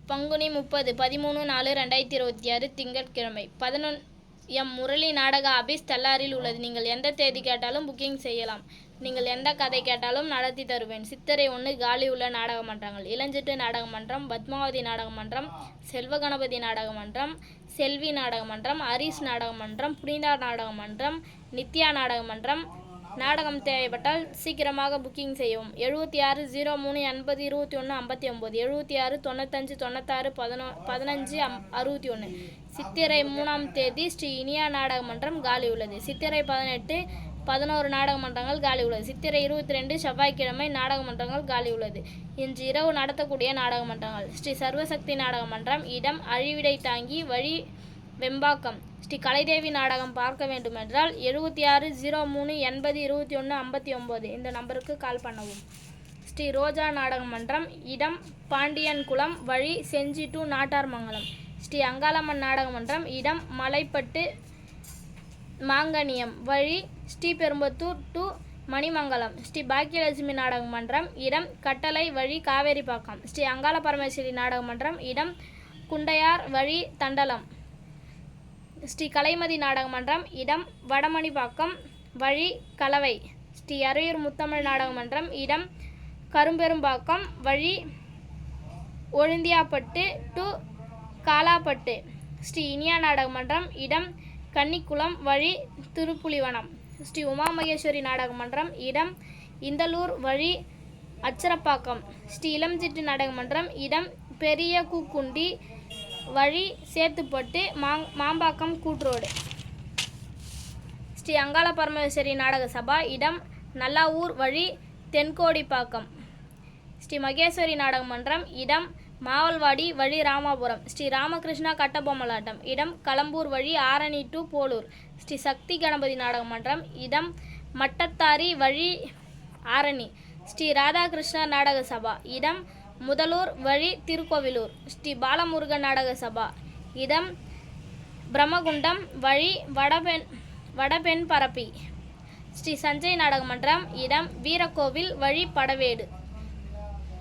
பங்குனி 30 13/4/2026 திங்கட்கிழமை 11 எம் முரளி நாடக ஆபீஸ் தல்லாரில் உள்ளது. நீங்கள் எந்த தேதி கேட்டாலும் புக்கிங் செய்யலாம். நீங்கள் எந்த கதை கேட்டாலும் நடத்தி தருவேன். சித்திரை 1 காலி உள்ள நாடக மன்றங்கள்: இளஞ்சிட்டு நாடக மன்றம், பத்மாவதி நாடக மன்றம், செல்வகணபதி நாடக மன்றம், செல்வி நாடக மன்றம், ஹரிஸ் நாடக மன்றம், புனிதா நாடக மன்றம், நித்யா நாடக மன்றம். நாடகம் தேவைப்பட்டால் சீக்கிரமாக புக்கிங் செய்யவும். 76 03 80 21 59 76 95 96 15 61. சித்திரை 3ஆம் தேதி ஸ்ரீ இனியா நாடக மன்றம் காலி உள்ளது. சித்திரை 18 11 நாடக மன்றங்கள் காலி உள்ளது. சித்திரை 22 செவ்வாய்க்கிழமை நாடக மன்றங்கள் காலி உள்ளது. இன்று இரவு நடத்தக்கூடிய நாடக மன்றங்கள்: ஸ்ரீ சர்வசக்தி நாடக மன்றம், இடம் அழிவிடை தாங்கி, வழி வெம்பாக்கம். ஸ்ரீ கலைதேவி நாடகம் பார்க்க வேண்டுமென்றால் 76 03 80 21 59 இந்த நம்பருக்கு கால் பண்ணவும். ஸ்ரீ ரோஜா நாடக மன்றம், இடம் பாண்டியன்குளம், வழி செஞ்சி டு நாட்டார்மங்கலம். ஸ்ரீ அங்காளம்மன் நாடக மன்றம், இடம் மலைப்பட்டு மாங்கனியம், வழி ஸ்ரீபெரும்புத்தூர் டு மணிமங்கலம். ஸ்ரீ பாக்கியலட்சுமி நாடக மன்றம், இடம் கட்டளை, வழி காவேரிப்பாக்கம். ஸ்ரீ அங்காள பரமேஸ்வரி நாடக மன்றம், இடம் குண்டையார், வழி தண்டலம். ஸ்ரீ கலைமதி நாடக மன்றம், இடம் வடமணிப்பாக்கம், வழி கலவை. ஸ்ரீ அரையூர் முத்தமிழ் நாடக மன்றம், இடம் கரும்பெரும்பாக்கம், வழி ஒழுந்தியாப்பட்டு டு காலாப்பட்டு. ஸ்ரீ இனியா நாடக மன்றம், இடம் கன்னிக்குளம், வழி திருப்புலிவனம். ஸ்ரீ உமாமகேஸ்வரி நாடக மன்றம், இடம் இந்தலூர், வழி அச்சரப்பாக்கம். ஸ்ரீ இளம்சிட்டு நாடக மன்றம், இடம் பெரிய கூக்குண்டி, வழி சேத்துப்பட்டு மாம்பாக்கம் கூட்ரோடு. ஸ்ரீ அங்காள பரமேஸ்வரி நாடக சபா, இடம் நல்லாவூர், வழி தென்கோடிப்பாக்கம். ஸ்ரீ மகேஸ்வரி நாடக மன்றம், இடம் மாவல்வாடி, வழி ராமாபுரம். ஸ்ரீ ராமகிருஷ்ணா கட்டபொம்மலாட்டம், இடம் களம்பூர், வழி ஆரணி டு போலூர். ஸ்ரீ சக்தி கணபதி நாடக மன்றம், இடம் மட்டத்தாரி, வழி ஆரணி. ஸ்ரீ ராதாகிருஷ்ணர் நாடக சபா, இடம் முதலூர், வழி திருக்கோவிலூர். ஸ்ரீ பாலமுருகன் நாடக சபா, இடம் பிரம்மகுண்டம், வழி வடபெண் பரப்பி. ஸ்ரீ சஞ்சய் நாடக மன்றம், இடம் வீரக்கோவில், வழி படவேடு.